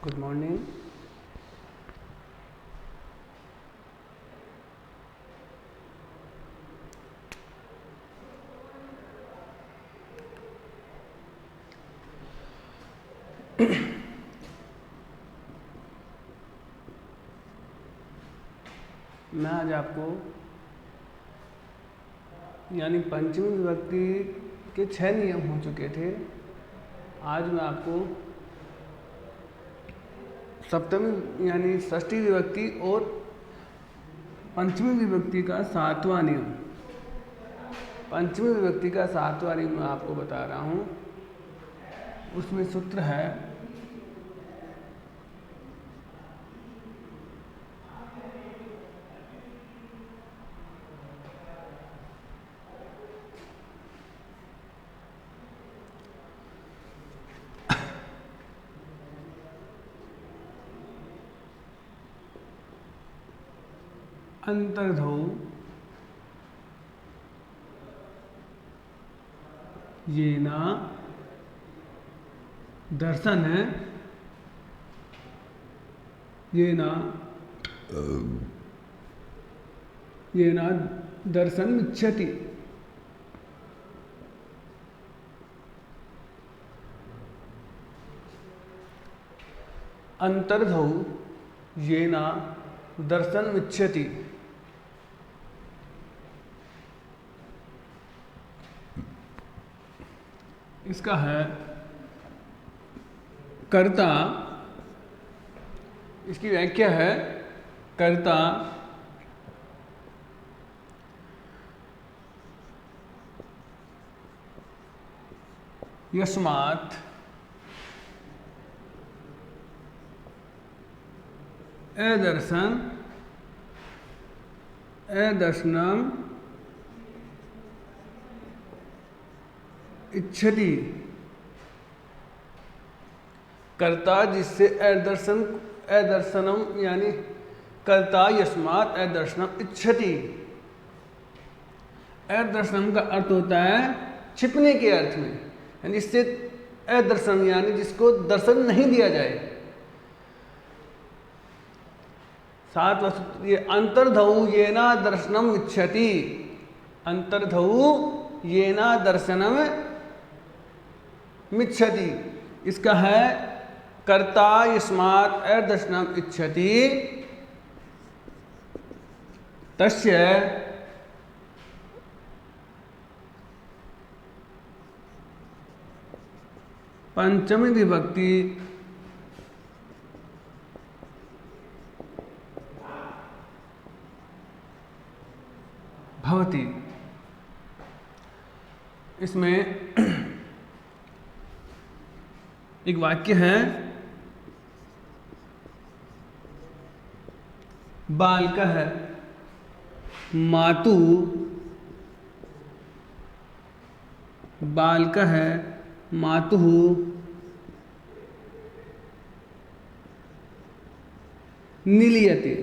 Good morning. मैं आज आपको यानी पंचमी विभक्ति के 6 नियम हो चुके थे। आज मैं आपको सप्तमी यानी षष्ठी विभक्ति और पंचमी विभक्ति का 7वां नियम, पंचमी विभक्ति का 7वां नियम मैं आपको बता रहा हूँ। उसमें सूत्र है अंतर्धौ येना दर्शन है येना दर्शन इच्छति। अंतर्धौ येना दर्शन इच्छति। इसका है कर्ता, इसकी व्याख्या है कर्ता यस्मात् दर्शनम इच्छति। कर्ता जिससे दर्शनम यानी कर्ता यस्मात् दर्शनम इच्छति। दर्शनम का अर्थ होता है छिपने के अर्थ में, यानी इससे दर्शन यानी जिसको दर्शन नहीं दिया जाए। 7वां सूत्र ये अंतर्धौ येना दर्शनम इच्छति। अंतर्धौ येना दर्शनम मिच्छति। इसका है कर्ता यस्मात् दर्शनम इच्छति तस्य पंचमी विभक्ति भवति। इसमें एक वाक्य है बालकः मातु, बालकः मातुः निलीयते।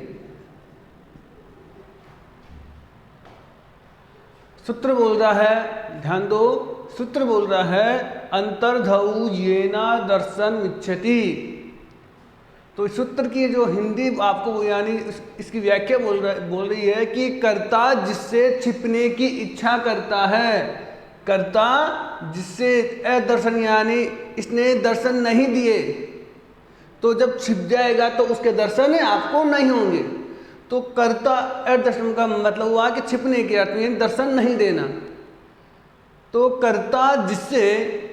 सूत्र बोल रहा है, ध्यान दो, सूत्र बोल रहा है अंतर्धौ येना दर्शन इच्छति। तो इस सूत्र की जो हिंदी आपको यानी इसकी व्याख्या बोल रही है कि कर्ता जिससे छिपने की इच्छा करता है। कर्ता जिससे दर्शन यानी इसने दर्शन नहीं दिए, तो जब छिप जाएगा तो उसके दर्शन आपको नहीं होंगे। तो कर्ता दर्शन का मतलब हुआ कि छिपने के अर्थ में दर्शन नहीं देना। तो कर्ता जिससे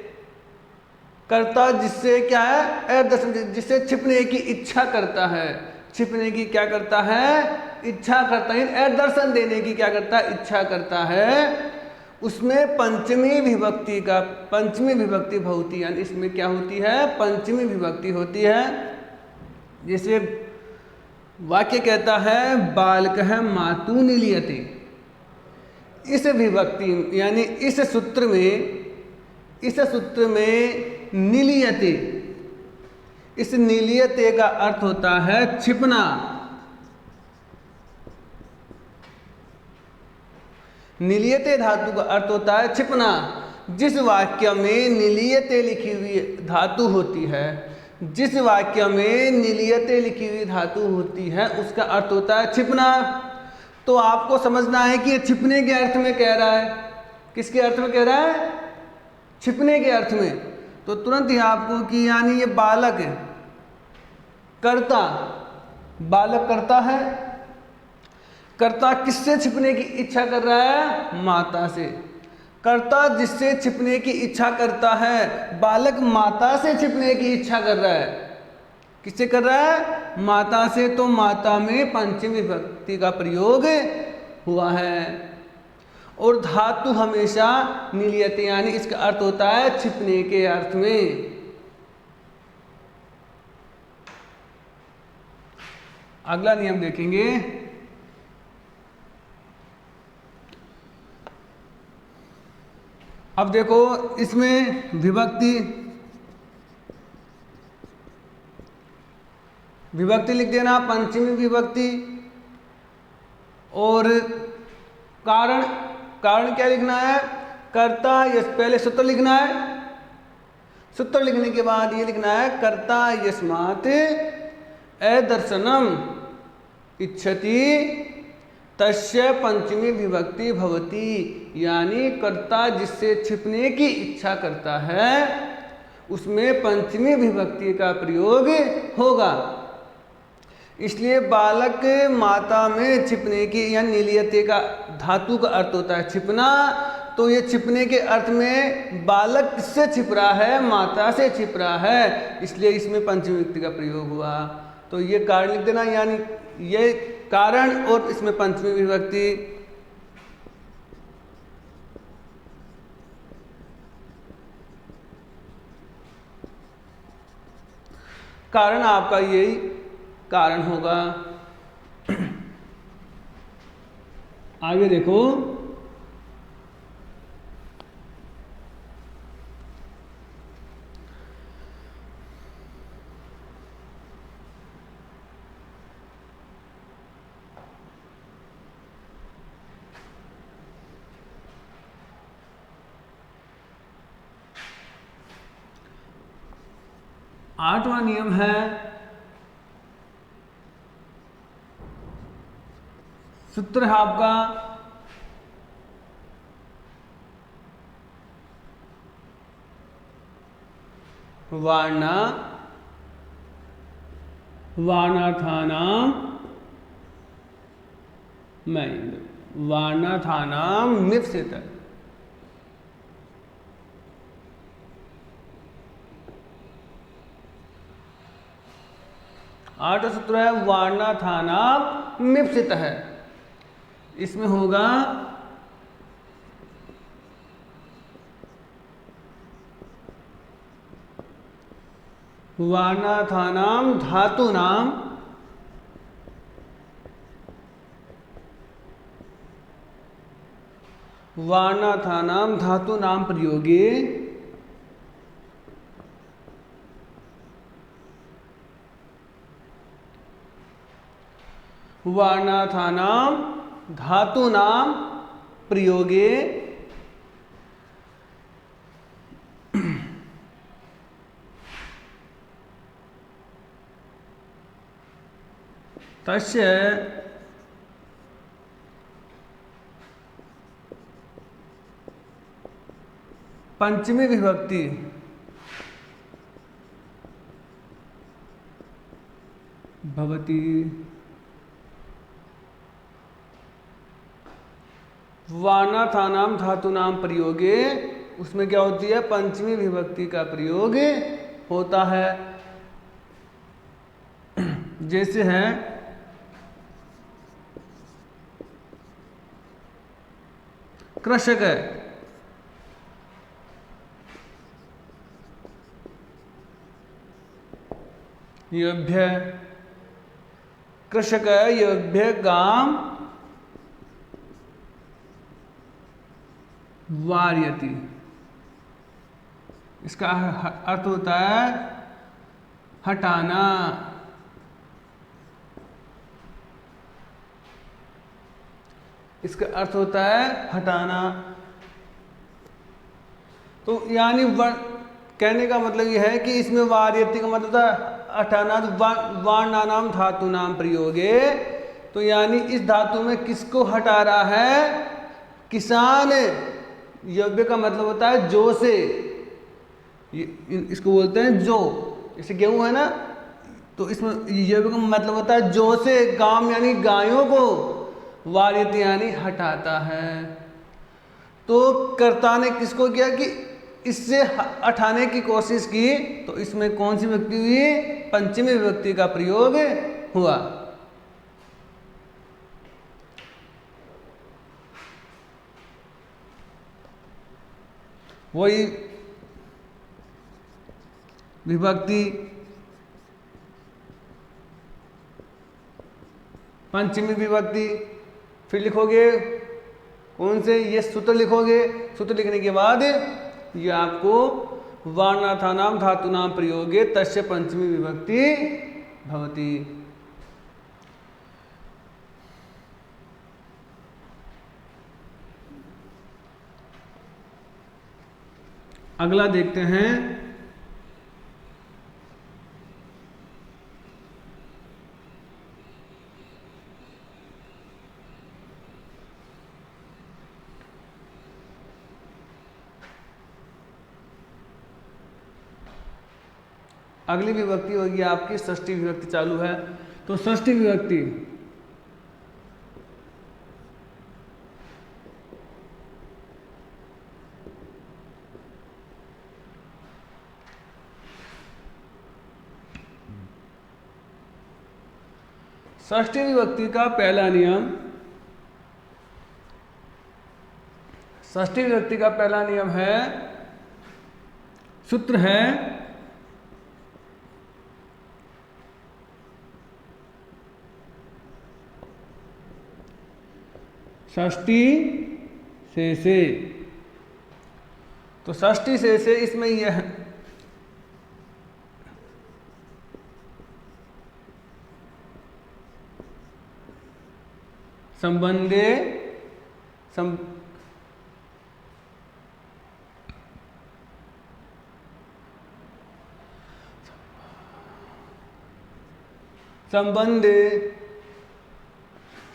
क्या है दर्शन, जिससे छिपने की इच्छा करता है। छिपने की क्या करता है? इच्छा करता है। दर्शन देने की क्या करता है? इच्छा करता है। उसमें पंचमी विभक्ति भवति, यानी इसमें क्या होती है? पंचमी विभक्ति होती है। जैसे वाक्य कहता है बालकः मातु निलीयते। इस विभक्ति यानी इस सूत्र में निलीयते, इस निलीयते का अर्थ होता है छिपना। निलीयते धातु का अर्थ होता है छिपना। जिस वाक्य में निलीयते लिखी हुई धातु होती है, जिस वाक्य में निलियते लिखी हुई धातु होती है उसका अर्थ होता है छिपना। तो आपको समझना है कि ये छिपने के अर्थ में कह रहा है। किसके अर्थ में कह रहा है? छिपने के अर्थ में। तो तुरंत ही आपको कि यानी ये बालक है, कर्ता, बालक करता है। कर्ता किससे छिपने की इच्छा कर रहा है? माता से। कर्ता जिससे छिपने की इच्छा करता है, बालक माता से छिपने की इच्छा कर रहा है। किससे कर रहा है? माता से। तो माता में पंचमी विभक्ति का प्रयोग हुआ है। और धातु हमेशा निलियते यानी इसका अर्थ होता है छिपने के अर्थ में। अगला नियम देखेंगे। अब देखो इसमें विभक्ति लिख देना, पंचमी विभक्ति। और कारण क्या लिखना है? कर्ता यस, पहले सूत्र लिखना है। सूत्र लिखने के बाद ये लिखना है कर्ता यस्मात् अदर्शनम इच्छति तस्य पंचमी विभक्ति भवति। यानी कर्ता जिससे छिपने की इच्छा करता है उसमें पंचमी विभक्ति का प्रयोग होगा। इसलिए बालक माता में छिपने की या निलियते का धातु का अर्थ होता है छिपना। तो ये छिपने के अर्थ में बालक किससे छिप रहा है? माता से छिप रहा है, इसलिए इसमें पंचमी विभक्ति का प्रयोग हुआ। तो ये कारण लिख देना, यानी ये कारण और इसमें पंचमी विभक्ति। कारण आपका यही कारण होगा। आगे देखो, आठवां नियम है सूत्र है आपका वार्णार्थानाम मिप्सित। आठवां सूत्र है वार्णार्थानाम मिप्सित है। इसमें होगा वार्णार्थानाम धातूनाम प्रयोगे वार्णार्थानाम धातूनाम प्रयोगे तस्य पंचमी विभक्ति भवति। वार्णार्थानाम धातूनाम प्रयोगे, उसमें क्या होती है? पंचमी विभक्ति का प्रयोग होता है। जैसे है कृषक, योभ्य कृषक, योभ्य गाम वार्यति। इसका अर्थ होता है हटाना। इसका अर्थ होता है हटाना। तो यानी कहने का मतलब यह है कि इसमें वार्यति का मतलब था हटाना, वर्णानाम धातु नाम प्रयोगे, तो यानी इस धातु में किसको हटा रहा है? किसान। यव्य का मतलब होता है जो से, इसको बोलते हैं जो, जैसे गेहूं है ना, तो इसमें यव्य का मतलब होता है जो से, गाम यानी गायों को, वार्यति यानी हटाता है। तो कर्ता ने किसको किया कि इससे हटाने की कोशिश की, तो इसमें कौन सी विभक्ति हुई? पंचमी विभक्ति का प्रयोग हुआ। वही विभक्ति पंचमी विभक्ति, फिर लिखोगे कौन से? ये सूत्र लिखोगे। सूत्र लिखने के बाद ये आपको वर्णार्थानाम धातुनाम प्रयोगे तस्य पंचमी विभक्ति भवति। अगला देखते हैं। अगली विभक्ति होगी आपकी षष्ठी विभक्ति चालू है। तो षष्ठी विभक्ति षष्ठी विभक्ति का पहला नियम, षष्ठी विभक्ति का पहला नियम है, सूत्र है षष्ठी से। तो षष्ठी से इसमें यह संबंधे संबंधे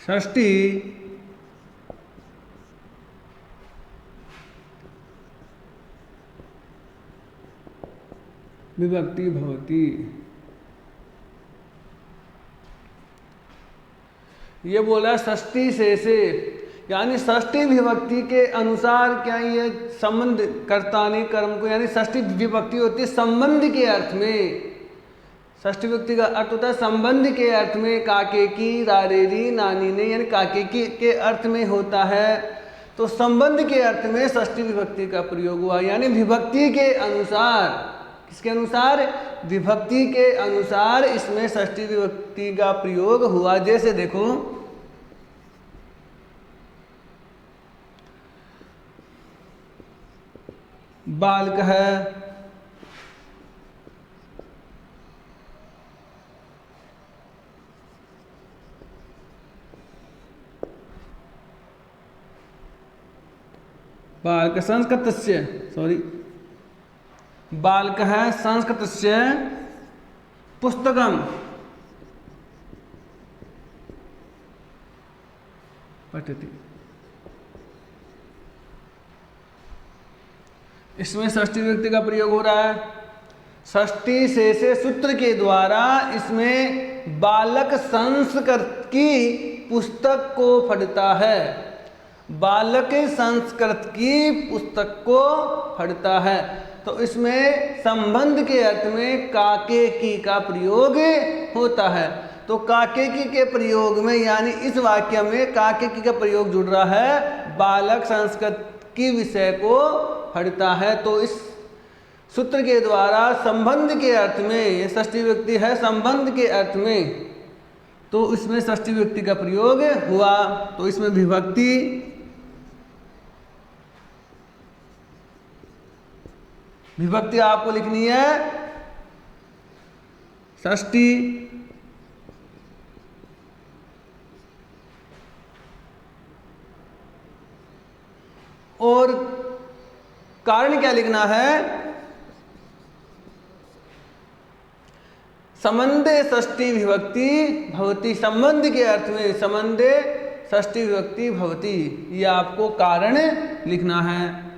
षष्ठी विभक्ति भवति। ये बोला षष्ठी से, यानी षष्ठी विभक्ति के अनुसार क्या ये संबंध कर्ता ने कर्म को, यानी षष्ठी विभक्ति होती है संबंध के अर्थ में। षष्ठी विभक्ति का अर्थ होता है संबंध के अर्थ में, काके की, रारेरी, नानी ने, यानी काके की के अर्थ में होता है। तो संबंध के अर्थ में षष्ठी विभक्ति का प्रयोग हुआ, यानी विभक्ति के अनुसार। किसके अनुसार? विभक्ति के अनुसार इसमें षष्ठी विभक्ति का प्रयोग हुआ। जैसे देखो, बालक है, बालक संस्कृतस्य, सॉरी, बालक है संस्कृतस्य पुस्तकम पठति। इसमें षष्ठी विभक्ति का प्रयोग हो रहा है। षष्ठी से सूत्र के द्वारा इसमें बालक संस्कृत की पुस्तक को पढ़ता है, बालक संस्कृत की पुस्तक को पढ़ता है। तो इसमें संबंध के अर्थ में काके की का प्रयोग होता है। तो काके की के प्रयोग में, यानी इस वाक्य में काके की का प्रयोग जुड़ रहा है, बालक संस्कृत की विषय को पढ़ता है। तो इस सूत्र के द्वारा संबंध के अर्थ में, ये षष्ठी विभक्ति है संबंध के अर्थ में, तो इसमें षष्ठी विभक्ति का प्रयोग हुआ। तो इसमें विभक्ति आपको लिखनी है षष्ठी, और कारण क्या लिखना है? संबंधे षष्ठी विभक्ति भवति, संबंध के अर्थ में संबंधे षष्ठी विभक्ति भवति, ये आपको कारण लिखना है।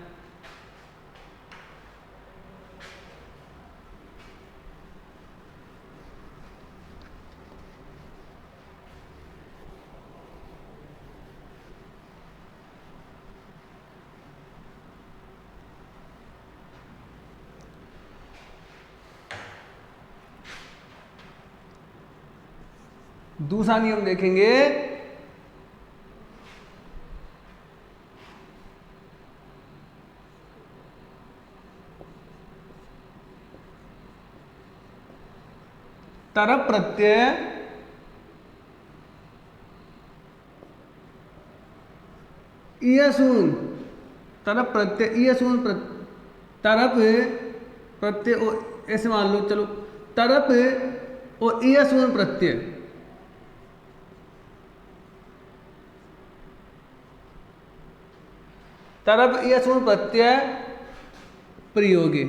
दूसरा नियम देखेंगे, तरप प्रत्यय ईयसून, तरप प्रत्यय ईयसून, तरप प्रत्यय ऐसे मान लो, चलो तरप और ईयसून प्रत्यय, तरप ईयसून प्रत्यय प्रयोगे,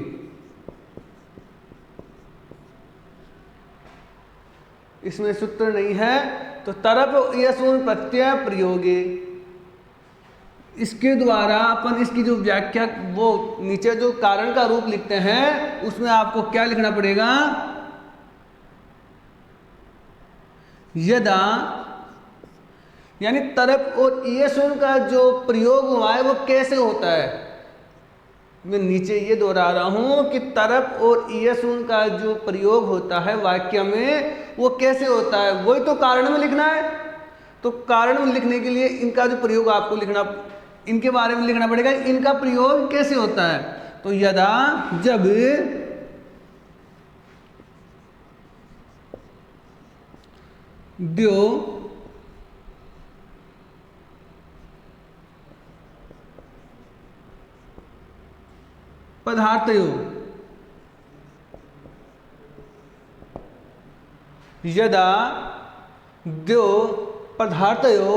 इसमें सूत्र नहीं है तो तरप ईयसून प्रत्यय प्रयोगे, इसके द्वारा अपन इसकी जो व्याख्या वो नीचे जो कारण का रूप लिखते हैं उसमें आपको क्या लिखना पड़ेगा, यदा, यानी तरप और ईयसून का जो प्रयोग हुआ है वो कैसे होता है। मैं नीचे ये दोहरा रहा हूं कि तरप और ईयसून का जो प्रयोग होता है वाक्य में वो कैसे होता है, वही तो कारण में लिखना है। तो कारण में लिखने के लिए इनका जो प्रयोग आपको लिखना, इनके बारे में लिखना पड़ेगा, इनका प्रयोग कैसे होता है। तो यदा, जब, द्यो, पदार्थयो, यदा, द्यो, पदार्थयो,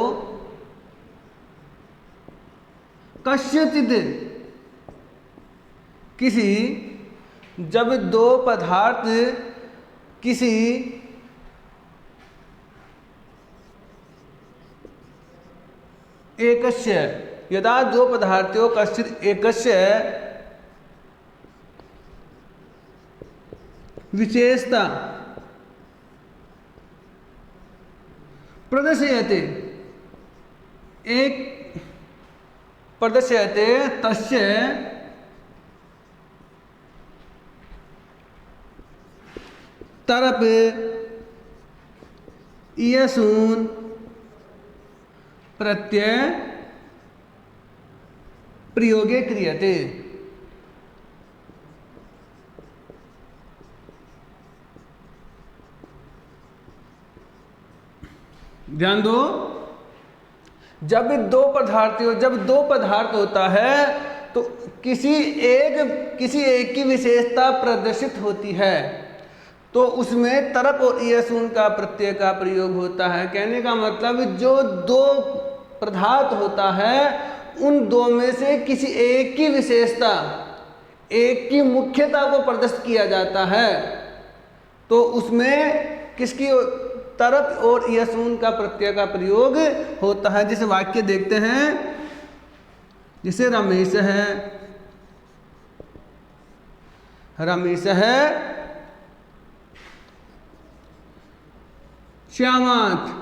कस्यचित्, किसी, जब दो पदार्थ किसी एकस्य, यदा दो पदार्थों कश्चित् एकस्य विशेषता प्रदर्शयते, एक प्रदर्शयते तस्य तरप ईयसून प्रत्यय प्रयोगे क्रियते। ध्यान दो, जब दो पदार्थ होता है तो किसी एक की विशेषता प्रदर्शित होती है तो उसमें तरप और ईयसून का प्रत्यय का प्रयोग होता है। कहने का मतलब जो दो पदार्थ होता है उन दो में से किसी एक की विशेषता, एक की मुख्यता को प्रदर्शित किया जाता है तो उसमें किसकी, तरप और ईयसून का प्रत्यय का प्रयोग होता है। जैसे वाक्य देखते हैं, जैसे रमेश है श्यामात,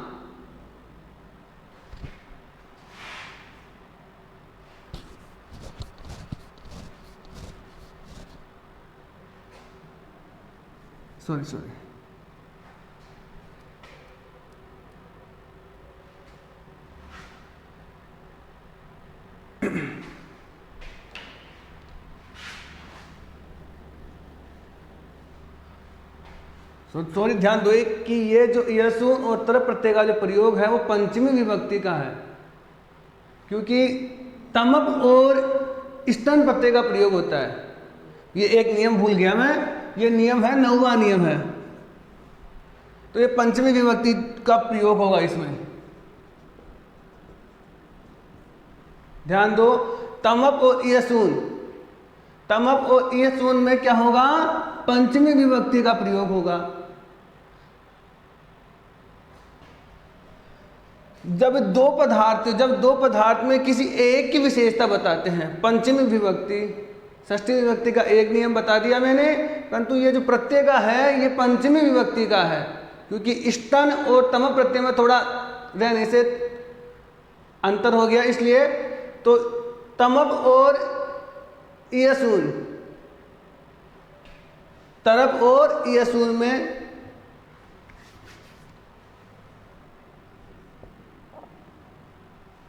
सॉरी सॉरी ध्यान दो कि ये जो ईयसून और तरप प्रत्यय का जो प्रयोग है वो पंचमी विभक्ति का है, क्योंकि तमप और स्तन प्रत्यय का प्रयोग होता है। ये एक नियम भूल गया मैं, ये नियम है 9वां नियम है, तो ये पंचमी विभक्ति का प्रयोग होगा इसमें। ध्यान दो, तमप और ईयसून में क्या होगा, पंचमी विभक्ति का प्रयोग होगा। जब दो पदार्थ में किसी एक की विशेषता बताते हैं, पंचमी विभक्ति, षष्ठी विभक्ति का एक नियम बता दिया मैंने, परंतु ये जो प्रत्यय का है ये पंचमी विभक्ति का है, क्योंकि ष्टन और तम प्रत्यय में थोड़ा रहने से अंतर हो गया, इसलिए तो तमब और ईयसून, तरप और ईयसून में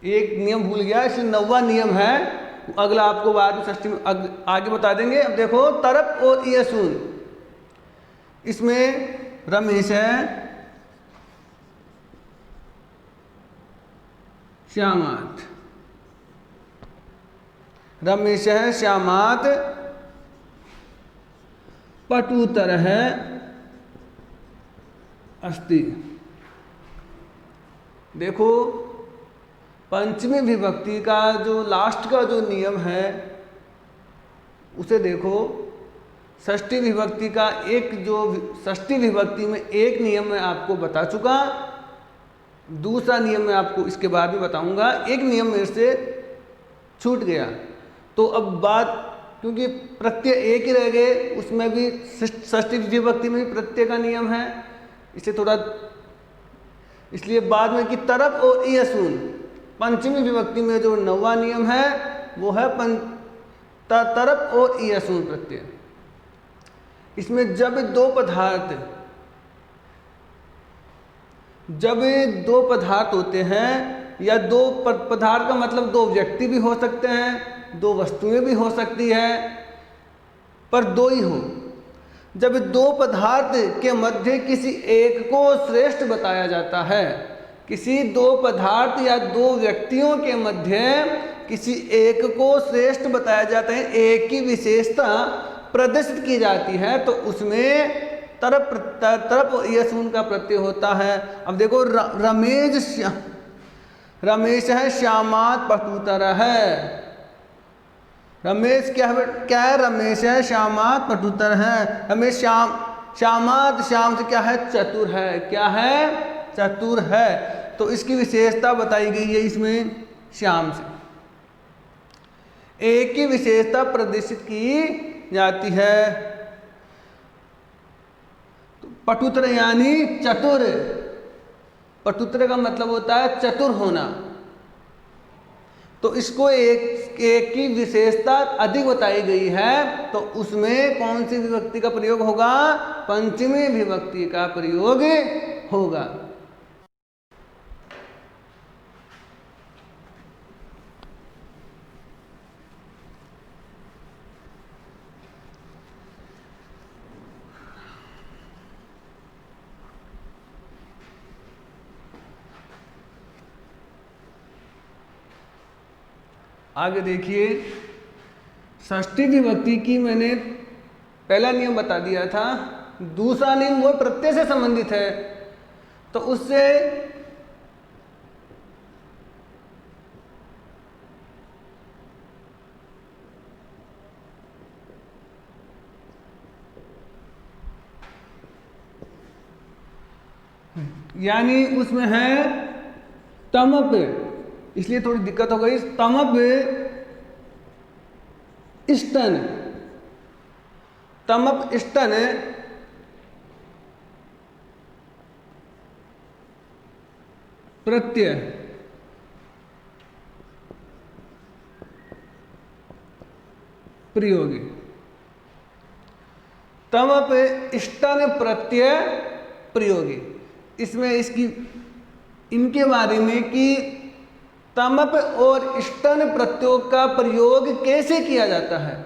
एक नियम भूल गया, इसलिए 9वां नियम है, अगला आपको बाद में षष्ठी में आगे बता देंगे। अब देखो तरप और ईयसून, इसमें रमेश है, श्यामात, रमेश है श्यामात, पटुतर है अस्ति। देखो पंचमी विभक्ति का जो लास्ट का जो नियम है उसे देखो, षष्ठी विभक्ति का एक जो षष्ठी विभक्ति में एक नियम मैं आपको बता चुका, दूसरा नियम मैं आपको इसके बाद में बताऊंगा, एक नियम मेरे से छूट गया। तो अब बात, क्योंकि प्रत्यय एक ही रह गए, उसमें भी षष्ठी विभक्ति में भी प्रत्यय का नियम है, इसे थोड़ा, इसलिए बाद में कि तरप और ईयसून, पंचमी विभक्ति में जो 9वां नियम है वो है तरप और ईयसून प्रत्यय। इसमें जब दो पदार्थ होते हैं, या दो पदार्थ का मतलब दो व्यक्ति भी हो सकते हैं, दो वस्तुएं भी हो सकती है, पर दो ही हो, जब दो पदार्थ के मध्य किसी एक को श्रेष्ठ बताया जाता है, किसी दो पदार्थ या दो व्यक्तियों के मध्य किसी एक को श्रेष्ठ बताया जाता है, एक की विशेषता प्रदर्शित की जाती है, तो उसमें तरप और ईयसून का प्रत्यय होता है। अब देखो रमेश है श्यामात पटुतर है, रमेश क्या है, रमेश है श्यामात पटुतर है, रमेश श्यामात श्याम से क्या है, चतुर है, क्या है, चतुर है, तो इसकी विशेषता बताई गई है इसमें श्याम से, एक की विशेषता प्रदर्शित की जाती है। तो पटुत्र यानी चतुर, पटुत्र का मतलब होता है चतुर होना, तो इसको एक की विशेषता अधिक बताई गई है, तो उसमें कौन सी विभक्ति का प्रयोग होगा, पंचमी विभक्ति का प्रयोग होगा। आगे देखिए, षष्ठी विभक्ति की मैंने पहला नियम बता दिया था, दूसरा नियम वो प्रत्यय से संबंधित है, तो उससे यानी उसमें है तमप, इसलिए थोड़ी दिक्कत हो गई, तमप स्तन, तमप स्तन प्रत्यय, प्रयोगी, तमप स्तन प्रत्यय प्रयोगी। इसमें इनके बारे में कि तमप और स्तन प्रत्ययों का प्रयोग कैसे किया जाता है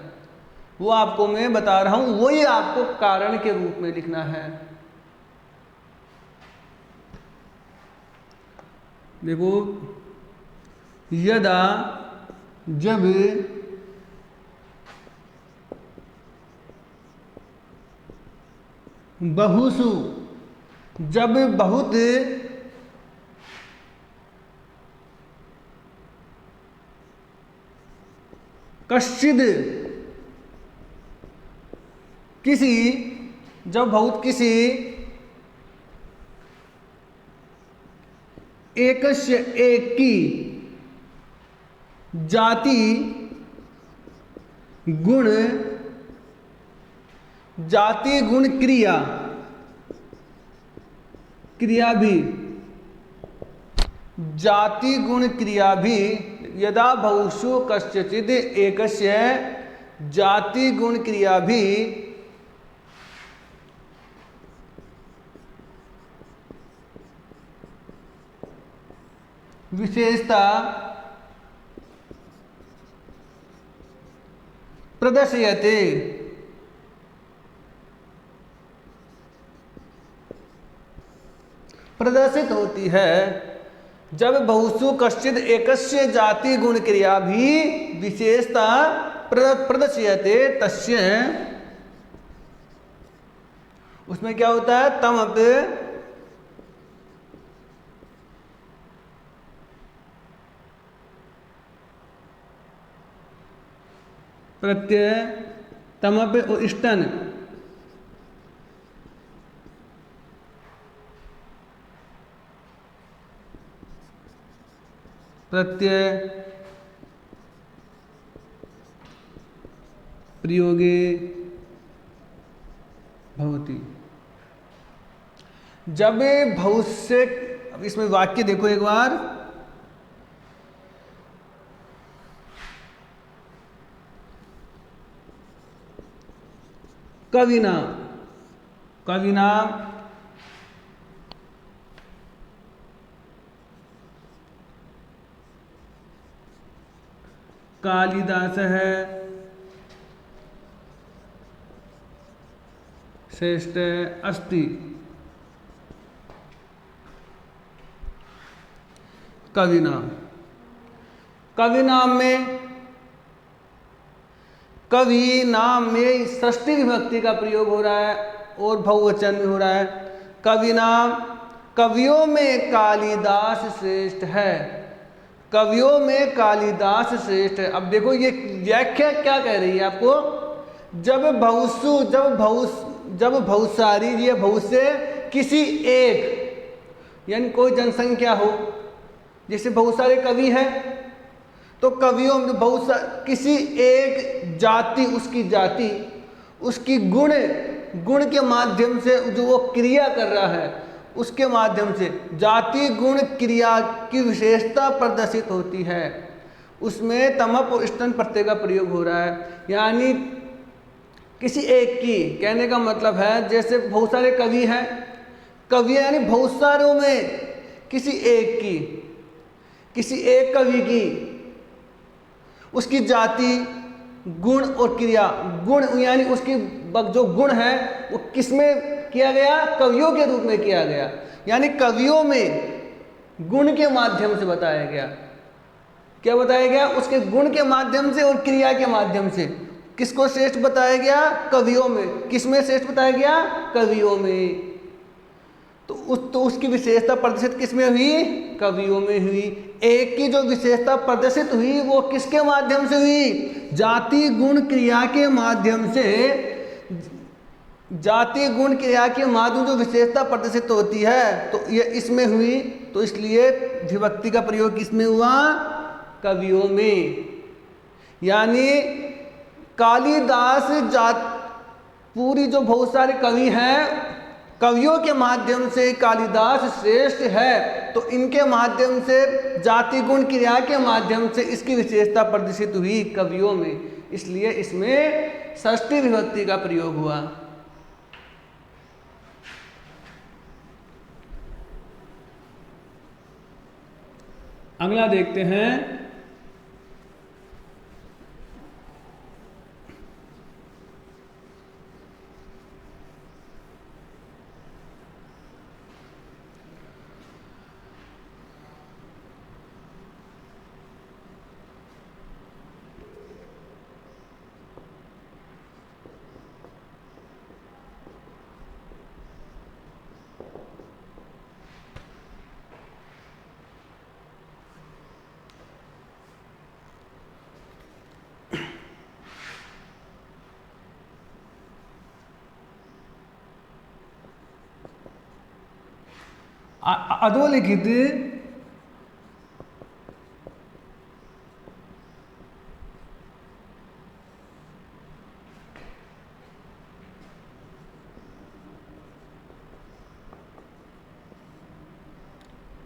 वो आपको मैं बता रहा हूं, वही आपको कारण के रूप में लिखना है। देखो, यदा जब बहुसु, जब बहुत कश्चिद किसी, जब बहुत किसी एकस्य एक की जाति गुण जाति गुण क्रिया क्रिया भी जाति गुण क्रिया भी यदा बहुषु कस्यचिद एकस्य जाति गुण क्रिया भी विशेषता प्रदर्शयते प्रदर्शित होती है। जब बहुषु कश्चित एकस्य जाति गुण क्रिया भी विशेषता प्रदर्श्यते तस्य, उसमें क्या होता है, तमप प्रत्यय तमप इष्टन प्रत्यय प्रयोगे भवति। जब भविष्य, अब इसमें वाक्य देखो एक बार, कविना कविना कालिदास है श्रेष्ठ अस्ति। कविनाम, कविनाम में कवि नाम में षष्ठी विभक्ति का प्रयोग हो रहा है और बहुवचन में हो रहा है। कवि नाम, कवियों में कालिदास श्रेष्ठ है, कवियों में कालिदास श्रेष्ठ है। अब देखो ये व्याख्या क्या कह रही है आपको, जब बहुसु जब बहुसारी ये भविष्य किसी एक, यानी कोई जनसंख्या हो, जैसे बहुत सारे कवि हैं तो कवियों में बहुत किसी एक जाति, उसकी गुण के माध्यम से जो वो क्रिया कर रहा है उसके माध्यम से जाति गुण क्रिया की विशेषता प्रदर्शित होती है। उसमें तमप और ष्टन प्रत्यय का प्रयोग हो रहा है, यानी किसी एक की, कहने का मतलब है जैसे बहुत सारे कवि हैं, कवि यानी बहुत सारों में किसी एक की, किसी एक कवि की उसकी जाति गुण और क्रिया, गुण यानी उसकी जो गुण है वो किस में किया गया, कवियों के रूप में किया गया, यानी कवियों में गुण के माध्यम से बताया गया। क्या बताया गया, उसके गुण के माध्यम से और क्रिया के माध्यम से। किसको श्रेष्ठ बताया गया, कवियों में। किस में श्रेष्ठ बताया गया, कवियों में। तो उसकी विशेषता प्रदर्शित किस में हुई, कवियों में हुई। एक की जो विशेषता प्रदर्शित हुई वो किसके माध्यम से हुई, जाति गुण क्रिया के माध्यम से। जाति गुण क्रिया के माध्यम जो विशेषता प्रदर्शित होती है तो ये इसमें हुई, तो इसलिए विभक्ति का प्रयोग किसमें हुआ, कवियों में। यानी कालिदास पूरी जो बहुत सारे कवि हैं, कवियों के माध्यम से कालिदास श्रेष्ठ है, तो इनके माध्यम से जाति गुण क्रिया के माध्यम से इसकी विशेषता प्रदर्शित हुई कवियों में, इसलिए इसमें षष्ठी विभक्ति का प्रयोग हुआ। अगला देखते हैं, अधोलिखित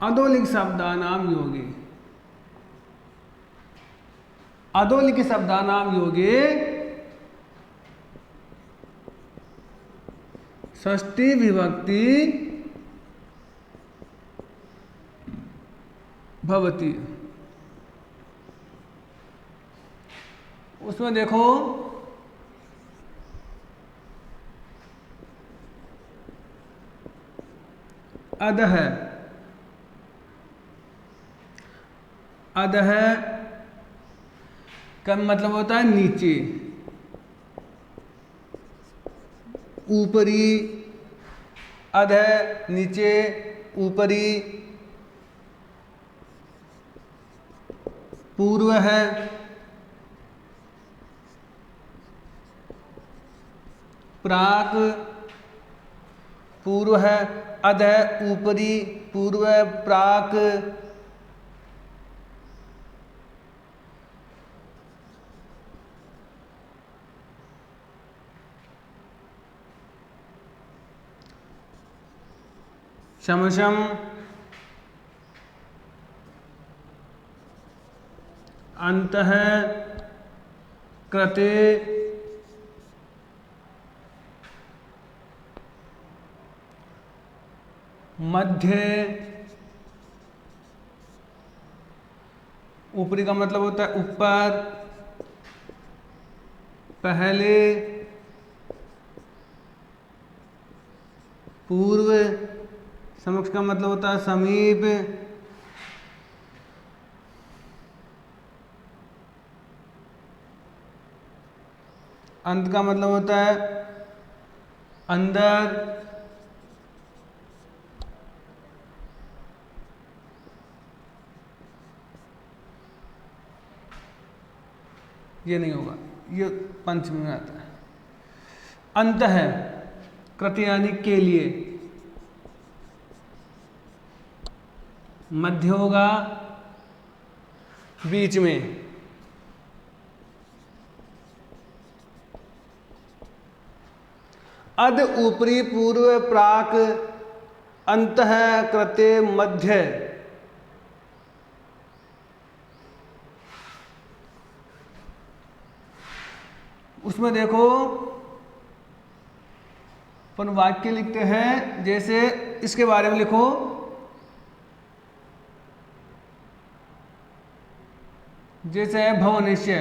अधोलिखित शब्दानां योगे, अधोलिखित शब्दानां योगे षष्ठी विभक्ति भवति। उसमें देखो अधः, अधः का मतलब होता है नीचे, ऊपरी, अधः नीचे, ऊपरी। पूर्व है, प्राक, पूर्व है, अधः ऊपरी, पूर्व, प्राक। शमशम, अंतः, कृते, मध्य, ऊपरी का मतलब होता है ऊपर, पहले, पूर्व, समक्ष का मतलब होता है समीप, अंत का मतलब होता है अंदर, ये नहीं होगा, ये पंचमी में आता है। अंत है कृत यानी के लिए, मध्य होगा बीच में, अध ऊपरी, पूर्व, प्राक, अंत है कृते, मध्य। उसमें देखो अपन वाक्य लिखते हैं, जैसे इसके बारे में लिखो, जैसे है भवनस्य,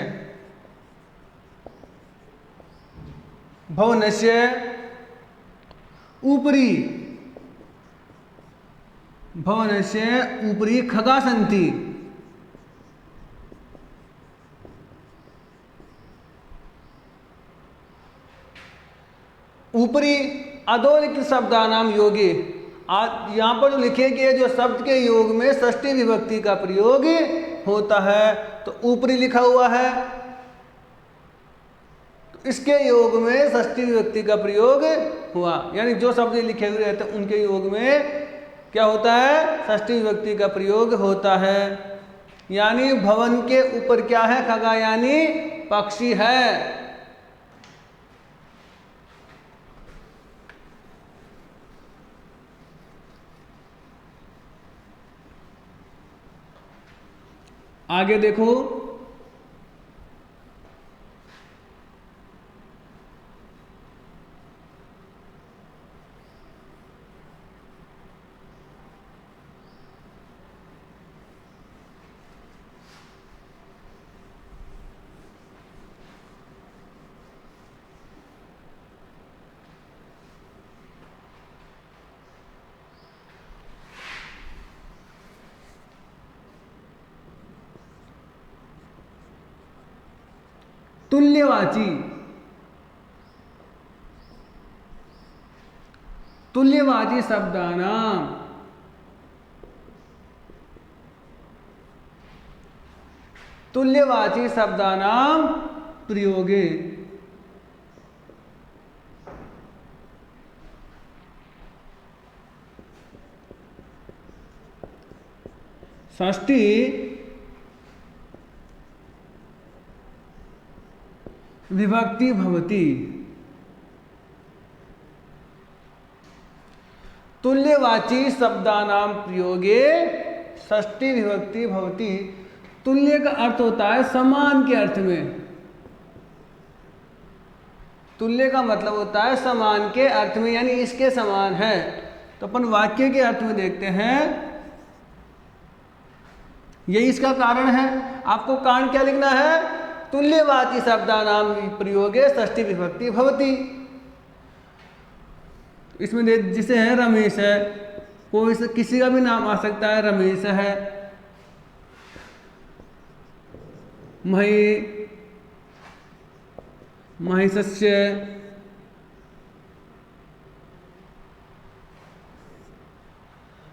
भवनस्य ऊपरी, भवनस्य ऊपरी खगा सन्ति, ऊपरी अधोलिखित शब्दानाम योगी। यहाँ पर जो लिखे गए जो शब्द के योग में षष्ठी विभक्ति का प्रयोग होता है, तो ऊपरी लिखा हुआ है, तो इसके योग में षष्ठी विभक्ति का प्रयोग हुआ, यानी जो शब्द लिखे हुए रहते हैं उनके योग में क्या होता है, षष्ठी विभक्ति का प्रयोग होता है। यानी भवन के ऊपर क्या है, खगा यानी पक्षी है। आगे देखो, तुल्यवाची, तुल्यवाची शब्दानाम, तुल्यवाची शब्दानाम प्रयोगे। षष्ठी विभक्ति भवति। तुल्यवाची शब्दानाम प्रयोगे षष्ठी विभक्ति भवति। तुल्य का अर्थ होता है समान के अर्थ में। तुल्य का मतलब होता है समान के अर्थ में, यानी इसके समान है। तो अपन वाक्य के अर्थ में देखते हैं, यही इसका कारण है। आपको कारण क्या लिखना है? तुल्यवाची शब्दानाम प्रयोगे षष्ठी विभक्ति भवति। इसमें जिसे है रमेश है, कोई किसी का भी नाम आ सकता है, रमेश है, महिषस्य,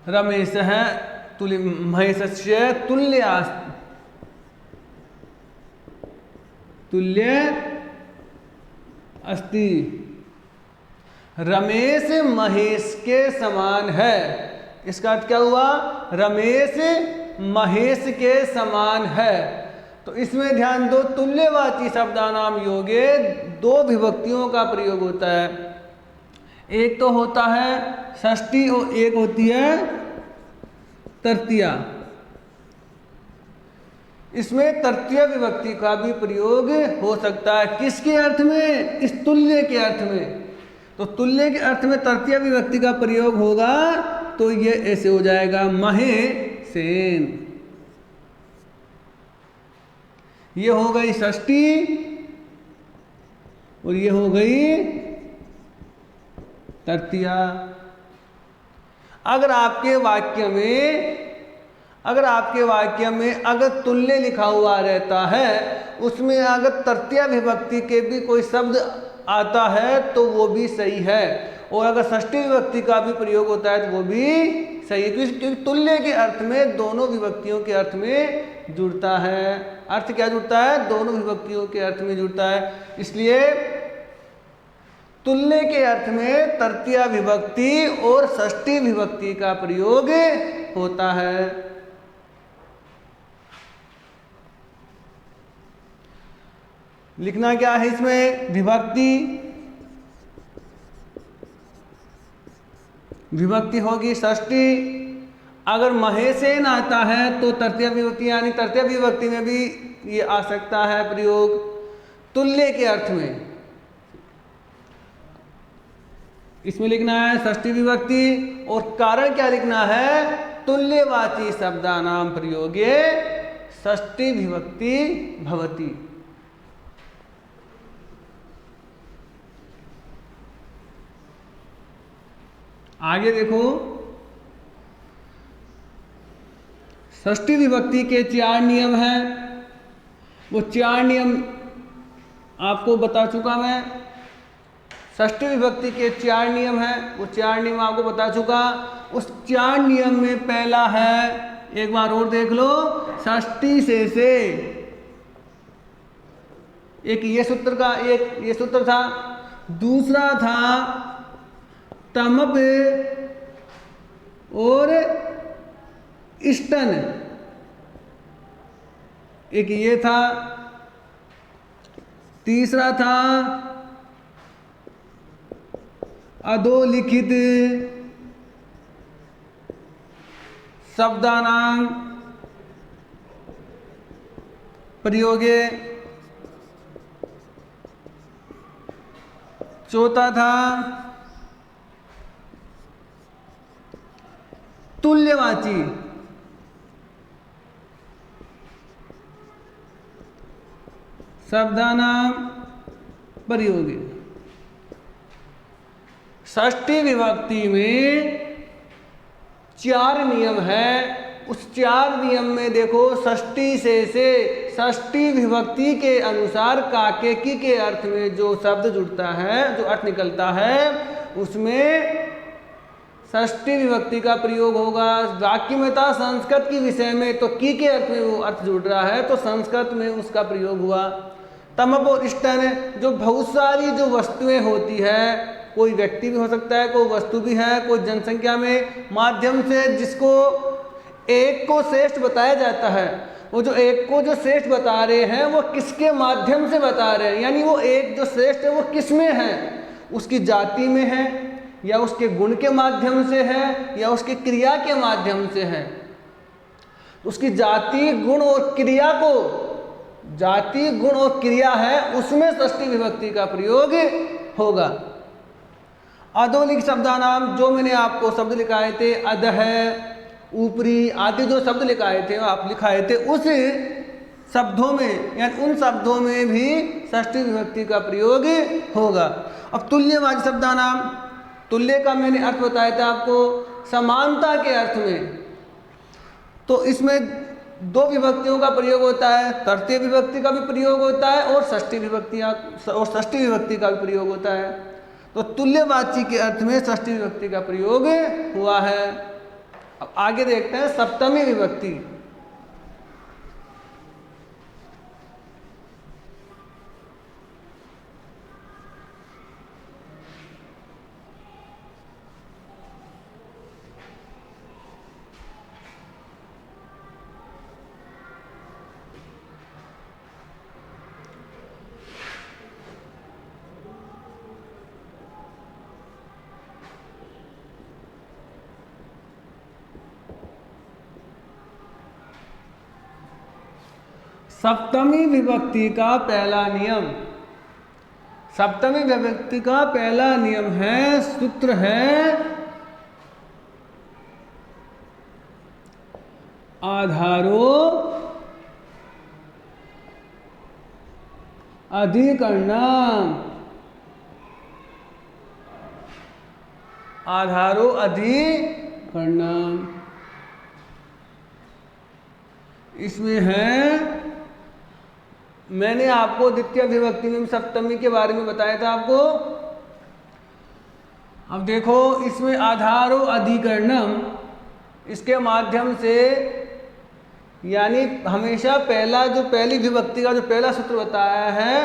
रमेश है, महिषस्य तुल्य अस्ति। रमेश महेश के समान है। इसका अर्थ क्या हुआ? रमेश महेश के समान है। तो इसमें ध्यान दो, तुल्यवाची शब्दानाम योगे दो विभक्तियों का प्रयोग होता है। एक तो होता है षष्ठी और एक होती है तृतीया। इसमें तृतीय विभक्ति का भी प्रयोग हो सकता है। किसके अर्थ में? इस तुल्य के अर्थ में। तो तुल्य के अर्थ में तृतीय विभक्ति का प्रयोग होगा तो ये ऐसे हो जाएगा, महेसेन। ये हो गई षष्ठी और ये हो गई तृतीया। अगर आपके वाक्य में अगर तुल्य लिखा हुआ रहता है, उसमें अगर तृतीय विभक्ति के भी कोई शब्द आता है तो वो भी सही है, और अगर षष्ठी विभक्ति का भी प्रयोग होता है तो वो भी सही है, क्योंकि तुल्य के अर्थ में दोनों विभक्तियों के अर्थ में जुड़ता है। अर्थ क्या जुड़ता है? दोनों विभक्तियों के अर्थ में जुड़ता है। इसलिए तुल्य के अर्थ में तृतीया विभक्ति और षष्ठी विभक्ति का प्रयोग होता है। लिखना क्या है इसमें? विभक्ति होगी षष्ठी। अगर महेसेन आता है तो तृतीय विभक्ति, यानी तृतीय विभक्ति में भी ये आ सकता है प्रयोग तुल्य के अर्थ में। इसमें लिखना है षष्ठी विभक्ति, और कारण क्या लिखना है? तुल्यवाची शब्दानाम प्रयोगे षष्ठी विभक्ति भवति। आगे देखो, षष्ठी विभक्ति के 4 नियम हैं। वो 4 नियम आपको बता चुका मैं। षष्ठी विभक्ति के 4 नियम हैं, वो 4 नियम आपको बता चुका। उस 4 नियम में पहला है, एक बार और देख लो, षष्ठी से। एक ये सूत्र था। दूसरा था तमप और इष्टन, एक ये था। तीसरा था अधोलिखित शब्दानां प्रयोगे। चौथा था तुल्यवाची शब्दानां प्रयोगे। षष्ठी विभक्ति में 4 नियम है। उस 4 नियम में देखो, षष्ठी से षष्ठी विभक्ति के अनुसार काके की के अर्थ में जो शब्द जुड़ता है, जो अर्थ निकलता है, उसमें षष्ठी विभक्ति का प्रयोग होगा। वाक्य में था संस्कृत के विषय में, तो की के अर्थ में वो अर्थ जुड़ रहा है, तो संस्कृत में उसका प्रयोग हुआ। तमप और इष्टन, जो बहुत सारी जो वस्तुएं होती है, कोई व्यक्ति भी हो सकता है, कोई वस्तु भी है, कोई जनसंख्या में माध्यम से जिसको एक को श्रेष्ठ बताया जाता है, वो जो एक को जो श्रेष्ठ बता रहे हैं वो किसके माध्यम से बता रहे हैं, यानी वो एक जो श्रेष्ठ है वो किस में है, उसकी जाति में है, या उसके गुण के माध्यम से है या उसके क्रिया के माध्यम से है। उसकी जाति गुण और क्रिया को, जाति गुण और क्रिया है उसमें षष्ठी विभक्ति का प्रयोग होगा। अधोलिखित शब्दानाम, जो मैंने आपको शब्द लिखाए थे, अधः, ऊपरी आदि जो शब्द लिखाए थे आप लिखाए थे, उस शब्दों में यानी उन शब्दों में भी षष्ठी विभक्ति का प्रयोग होगा। अब तुल्यवाची शब्दानाम, तुल्य का मैंने अर्थ बताया था आपको समानता के अर्थ में, तो इसमें दो विभक्तियों का प्रयोग होता है, तृतीय विभक्ति का भी प्रयोग होता है और षष्ठी विभक्ति का भी प्रयोग होता है। तो तुल्यवाची के अर्थ में षष्ठी विभक्ति का प्रयोग हुआ है। अब आगे देखते हैं सप्तमी विभक्ति। सप्तमी विभक्ति का पहला नियम, सप्तमी विभक्ति का पहला नियम है, सूत्र है आधारो अधिकरणम, आधारो अधिकरणम। इसमें है, मैंने आपको द्वितीय विभक्ति में सप्तमी के बारे में बताया था आपको। अब देखो इसमें आधारो अधिकरणम, इसके माध्यम से यानी हमेशा पहला जो पहली विभक्ति का जो पहला सूत्र बताया है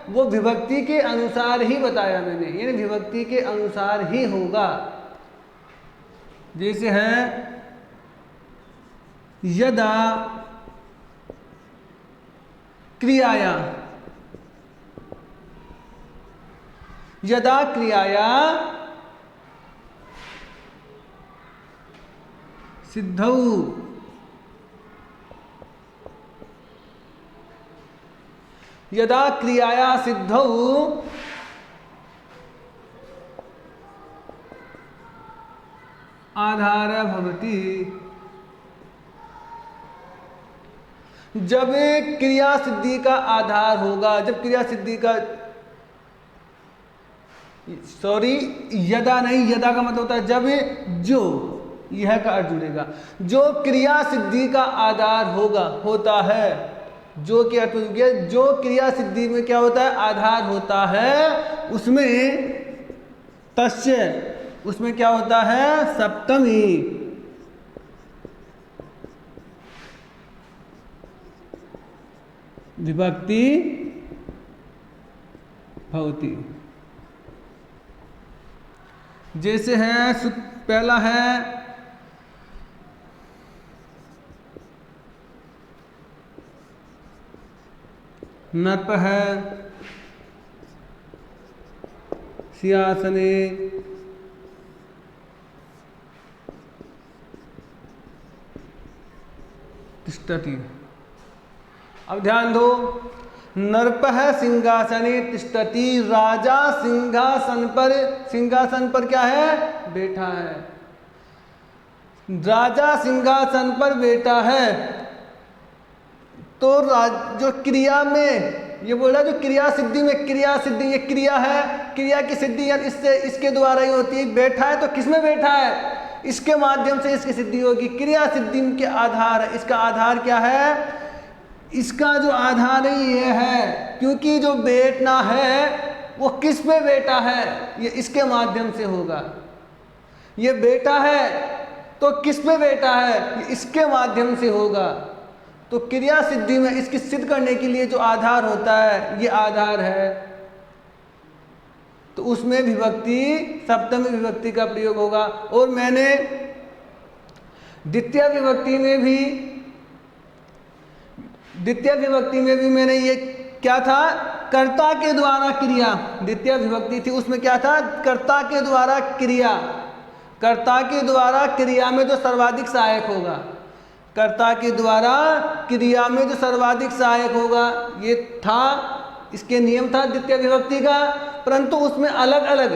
वो विभक्ति के अनुसार ही बताया मैंने, यानी विभक्ति के अनुसार ही होगा। जैसे है यदा क्रियाया, यदा क्रियाया सिद्धौ, यदा क्रियाया सिद्धौ आधार भवति, जब क्रिया सिद्धि का आधार होगा, जब क्रिया सिद्धि का यदा नहीं, यदा का मतलब होता है जब जो, यह का अर्थ जुड़ेगा, जो क्रिया सिद्धि का आधार होगा, होता है, जो के अर्थ में गया, जो क्रिया सिद्धि में क्या होता है आधार होता है, उसमें तस्य, उसमें क्या होता है सप्तमी, विभक्ति भवति। जैसे है पहला है नर्प है सिंहासने तिष्ठति। अब ध्यान दो, नृपः सिंहासने तिष्ठति, राजा सिंहासन पर क्या है बैठा है, राजा सिंहासन पर बैठा है। तो जो क्रिया में ये बोला, जो क्रिया सिद्धि में, क्रिया सिद्धि ये क्रिया है, क्रिया की सिद्धि इससे इसके द्वारा ही होती है। बैठा है तो किसमें बैठा है, इसके माध्यम से इसकी सिद्धि होगी। क्रिया सिद्धि के आधार है, इसका आधार क्या है, इसका जो आधार ही ये है, क्योंकि जो बैठना है वो किस पे बैठा है, ये इसके माध्यम से होगा। ये बैठा है तो किस पे बैठा है, ये इसके माध्यम से होगा। तो क्रिया सिद्धि में इसकी सिद्ध करने के लिए जो आधार होता है ये आधार है, तो उसमें विभक्ति सप्तमी विभक्ति का प्रयोग होगा। और मैंने द्वितीय विभक्ति में भी मैंने ये क्या था, कर्ता के द्वारा क्रिया, द्वितीय विभक्ति थी, उसमें क्या था, कर्ता के द्वारा क्रिया, कर्ता के द्वारा क्रिया में जो सर्वाधिक सहायक होगा, कर्ता के द्वारा क्रिया में जो सर्वाधिक सहायक होगा, ये था, इसके नियम था द्वितीय विभक्ति का। परंतु उसमें अलग अलग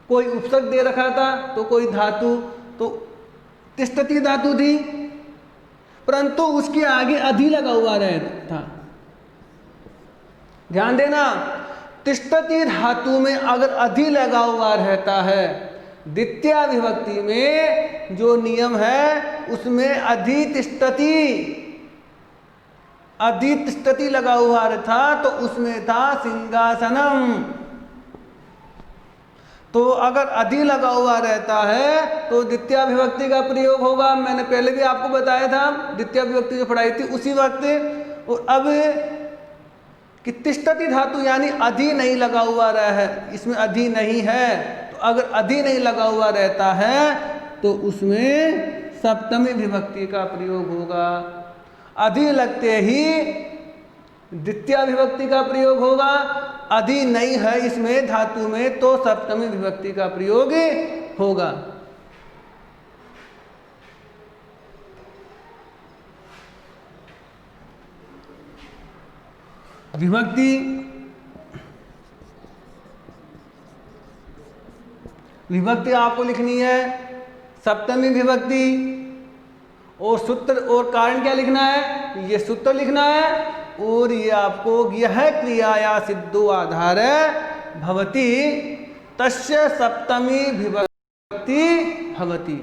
कोई उपसर्ग दे रखा था तो कोई धातु, तो तिष्ठति धातु थी, परंतु उसके आगे अधि लगा हुआ रहता था। ध्यान देना, तिष्ठति धातु में अगर अधि लगा हुआ रहता है, द्वितीय विभक्ति में जो नियम है उसमें अधि तिष्ठति लगा हुआ था, तो उसमें था सिंहासनम। तो अगर अधि लगा हुआ रहता है तो द्वितीय विभक्ति का प्रयोग होगा। मैंने पहले भी आपको बताया था, द्वितीय विभक्ति जो पढ़ाई थी उसी वक्त। और अब कि तिष्ठति धातु यानी अधि नहीं लगा हुआ रहा है, इसमें अधि नहीं है, तो अगर अधि नहीं लगा हुआ रहता है तो उसमें सप्तमी विभक्ति का प्रयोग होगा। अधि लगते ही द्वितीय विभक्ति का प्रयोग होगा, अधि नहीं है इसमें धातु में तो सप्तमी विभक्ति का प्रयोग होगा। विभक्ति आपको लिखनी है सप्तमी विभक्ति, और सूत्र और कारण क्या लिखना है, ये सूत्र लिखना है। और ये आपको यह क्रियाया सिद्धो आधार भवति तस्य सप्तमी विभक्ति भवति।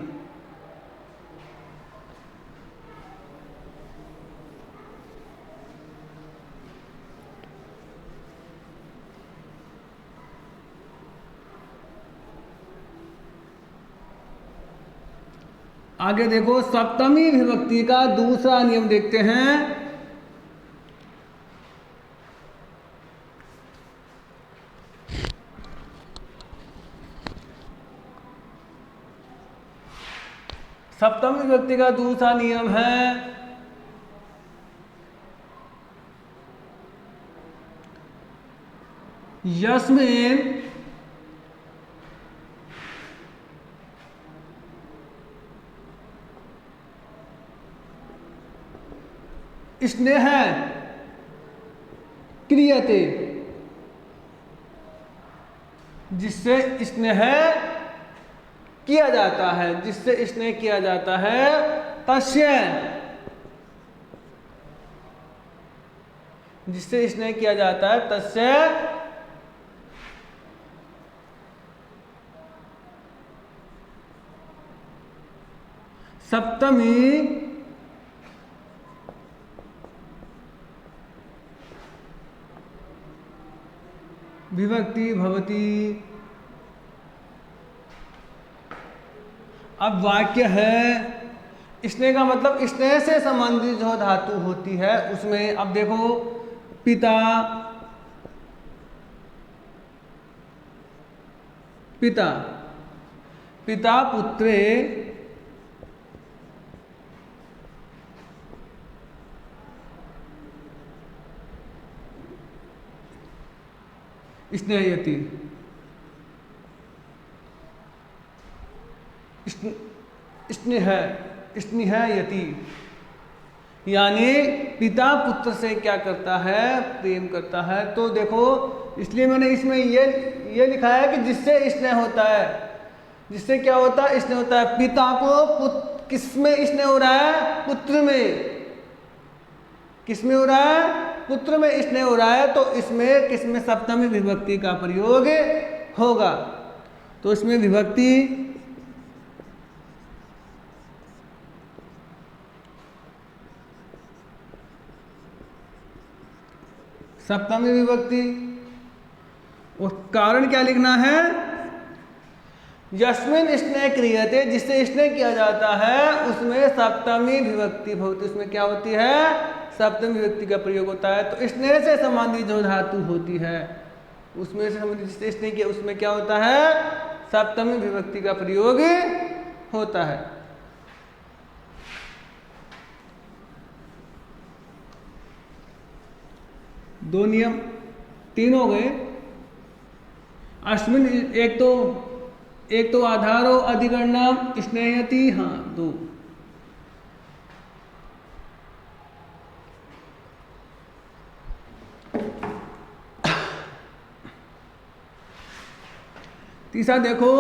आगे देखो, सप्तमी विभक्ति का दूसरा नियम देखते हैं। सप्तमी विभक्ति का दूसरा नियम है यस्मिन स्नेह क्रियते, जिससे स्नेह किया जाता है, जिससे स्नेह किया जाता है, तस्य, जिससे स्नेह किया जाता है, तस्य सप्तमी विभक्ति भवति। अब वाक्य है, स्नेह का मतलब स्नेह से संबंधित जो धातु होती है उसमें, अब देखो पिता, पिता, पिता पुत्रे, स्नेहयति, स्नेहयति, यानी पिता पुत्र से क्या करता है, प्रेम करता है। तो देखो, इसलिए मैंने इसमें ये लिखा है कि जिससे स्नेह होता है, जिससे क्या होता है, स्नेह होता है। पिता को किस में स्नेह हो रहा है, पुत्र में। किस में हो रहा है, पुत्र में स्नेह हो रहा है, तो इसमें किसमें सप्तमी विभक्ति का प्रयोग होगा। तो इसमें विभक्ति सप्तमी विभक्ति, और कारण क्या लिखना है, यस्मिन स्नेह क्रियते, जिससे स्नेह किया जाता है उसमें सप्तमी विभक्ति भवति, उसमें क्या होती है, सप्तमी विभक्ति का प्रयोग होता है। तो स्नेह से संबंधित जो धातु होती है उसमें से संबंधित जिससे स्नेह किया उसमें क्या होता है, सप्तमी विभक्ति का प्रयोग होता है। दो नियम, तीन हो गए। अस्मिन एक तो आधारो अधिकरणम स्नेहयति, हाँ दो। तीसरा देखो,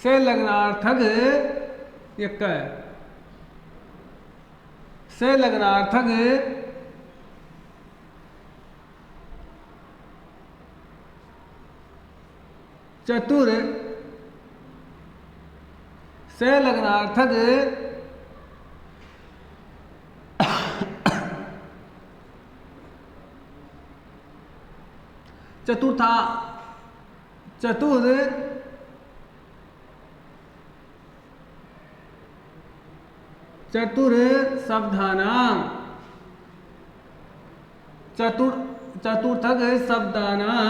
संलग्नार्थक ये क्या है? संलग्नार्थक चतुर संलग्नार्थक चतुर शब्दानां चतुर्थक शब्दानां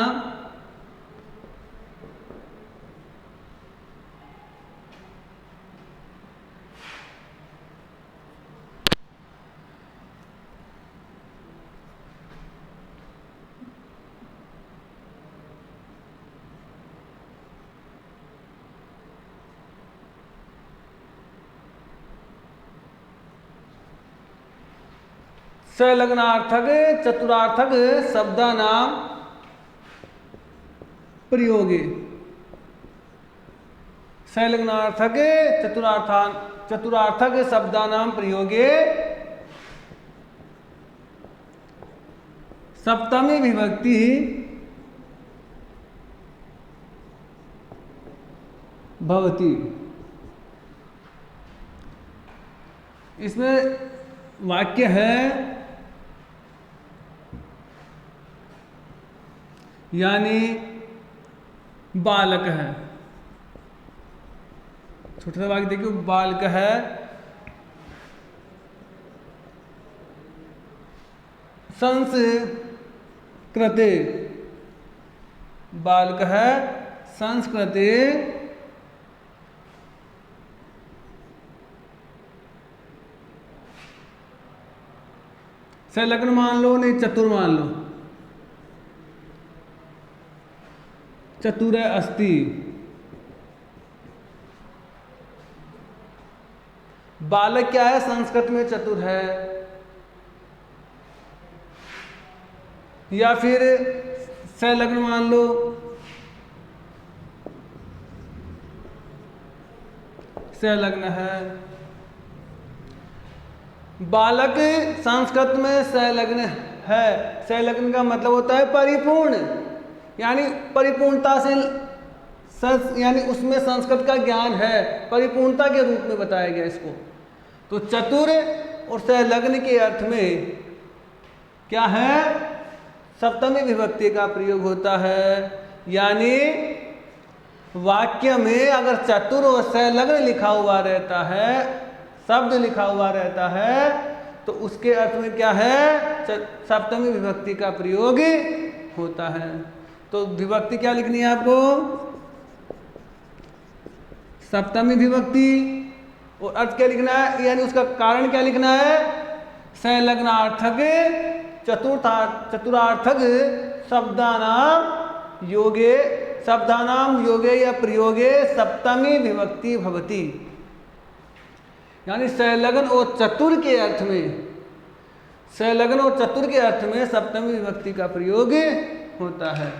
संलग्नार्थक चतुरार्थक शब्दानां प्रयोगे। संलग्नार्थक चतुरार्थक शब्दानां प्रयोगे सप्तमी विभक्ति भवति। इसमें वाक्य है यानी बालक है, छोटा सा वाक्य देखिए, बालक है, संस्कृते, बालक है संस्कृते संलग्न मान लो, नहीं चतुर मान लो, चतुर अस्ति। बालक क्या है? संस्कृत में चतुर है। या फिर संलग्न मान लो, संलग्न है। बालक संस्कृत में संलग्न है। संलग्न का मतलब होता है परिपूर्ण, यानी परिपूर्णता से यानी उसमें संस्कृत का ज्ञान है, परिपूर्णता के रूप में बताया गया इसको। तो चतुर और संलग्न के अर्थ में क्या है? सप्तमी विभक्ति का प्रयोग होता है। यानी वाक्य में अगर चतुर और संलग्न लिखा हुआ रहता है, शब्द लिखा हुआ रहता है, तो उसके अर्थ में क्या है? सप्तमी विभक्ति का प्रयोग होता है। तो विभक्ति क्या लिखनी है आपको? सप्तमी विभक्ति। और अर्थ क्या लिखना है? यानी उसका कारण क्या लिखना है? संलग्नार्थक चतुरार्थक शब्दानां योगे या प्रयोगे सप्तमी विभक्ति भवति। यानी संलग्न और चतुर के अर्थ में, संलग्न और चतुर के अर्थ में सप्तमी विभक्ति का प्रयोग होता है।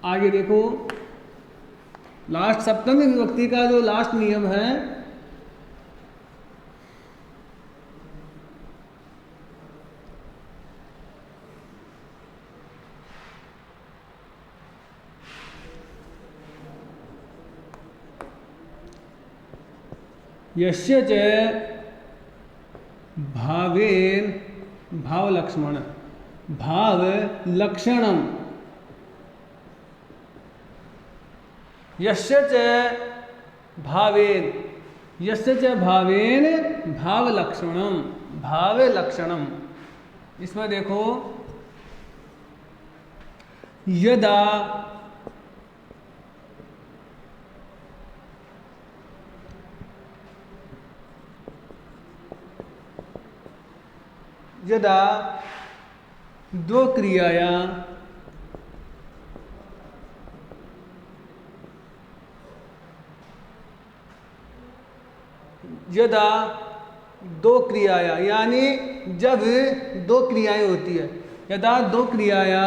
आगे देखो, लास्ट सप्तमी विभक्ति का जो लास्ट नियम है, यस्य च भावेन भावलक्षणम यस्य च भावेन भावलक्षणम। इसमें देखो, यदा यदा दो क्रियाया यदा दो क्रियाया, यानी जब दो क्रियाएं होती है, यदा दो क्रियाया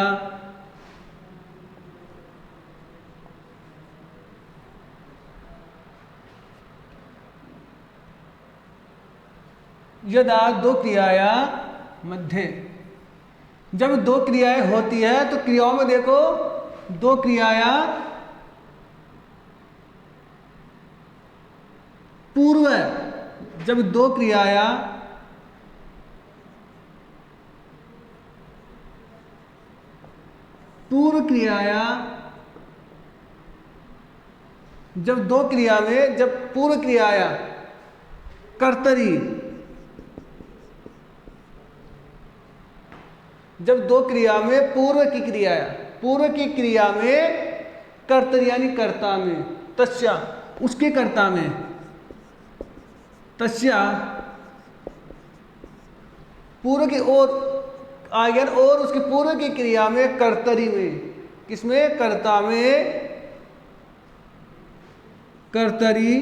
यदा दो क्रियाया मध्य, जब दो क्रियाएं होती है तो क्रियाओं में देखो दो क्रियाया पूर्व, जब दो क्रियाया पूर्व क्रियाया, जब दो क्रिया में जब पूर्व क्रियाया कर्तरी, जब दो क्रिया में पूर्व की क्रिया में कर्तरी यानी कर्ता में, तस्या उसके कर्ता में, तस्या पूर्व की ओर आ गया, और उसके पूर्व की क्रिया में कर्तरी में, किसमें कर्ता में, कर्तरी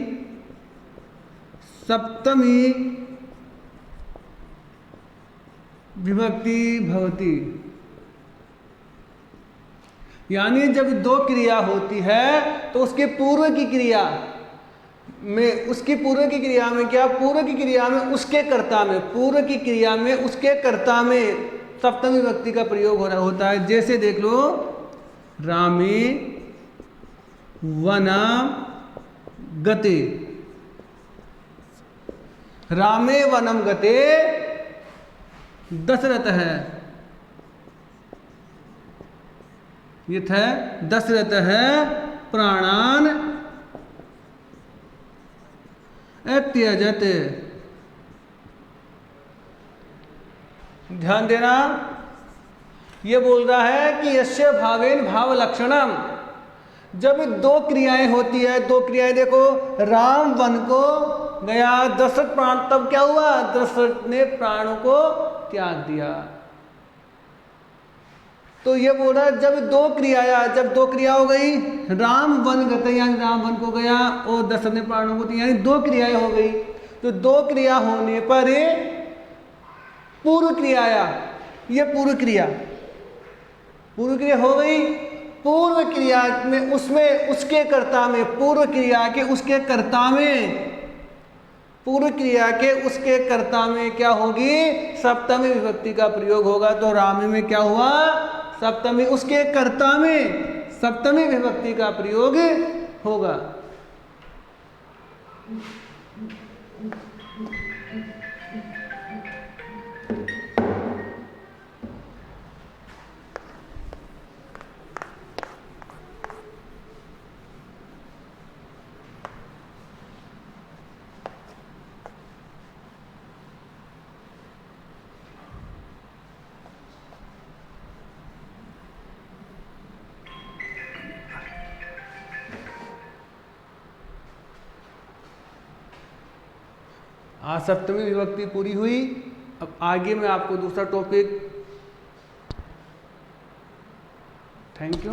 सप्तमी विभक्ति भवति, यानी जब दो क्रिया होती है तो उसके पूर्व की क्रिया में, उसकी पूर्व की क्रिया में क्या, पूर्व की क्रिया में उसके कर्ता में, पूर्व की क्रिया में उसके कर्ता में सप्तमी विभक्ति का प्रयोग हो रहा होता है। जैसे देख लो, रामे वना गते, रामे वनम गते दशरथ है, ये था दशरथ है प्राणान अत्यजत। ध्यान देना, ये बोल रहा है कि यस्य भावेन भाव लक्षणम, जब दो क्रियाएं होती है, दो क्रियाएं देखो, राम वन को गया, दशरथ प्राण, तब क्या हुआ, दशरथ ने प्राणों को त्याग दिया। तो ये बोल रहा है जब दो क्रिया हो गई, राम वन गते यानी राम वन को गया और दशरथ ने प्राणों को, यानी दो क्रियाएं हो गई। तो दो क्रिया होने पर पूर्व क्रिया आया, ये पूर्व क्रिया हो गई, पूर्व क्रिया में उसमें उसके कर्ता में, पूर्व क्रिया के उसके कर्ता में, पूर्व क्रिया के उसके कर्ता में क्या होगी, सप्तमी विभक्ति का प्रयोग होगा। तो रामे में क्या हुआ, सप्तमी, उसके कर्ता में सप्तमी विभक्ति का प्रयोग होगा। आज सप्तमी विभक्ति पूरी हुई। अब आगे मैं आपको दूसरा टॉपिक, थैंक यू।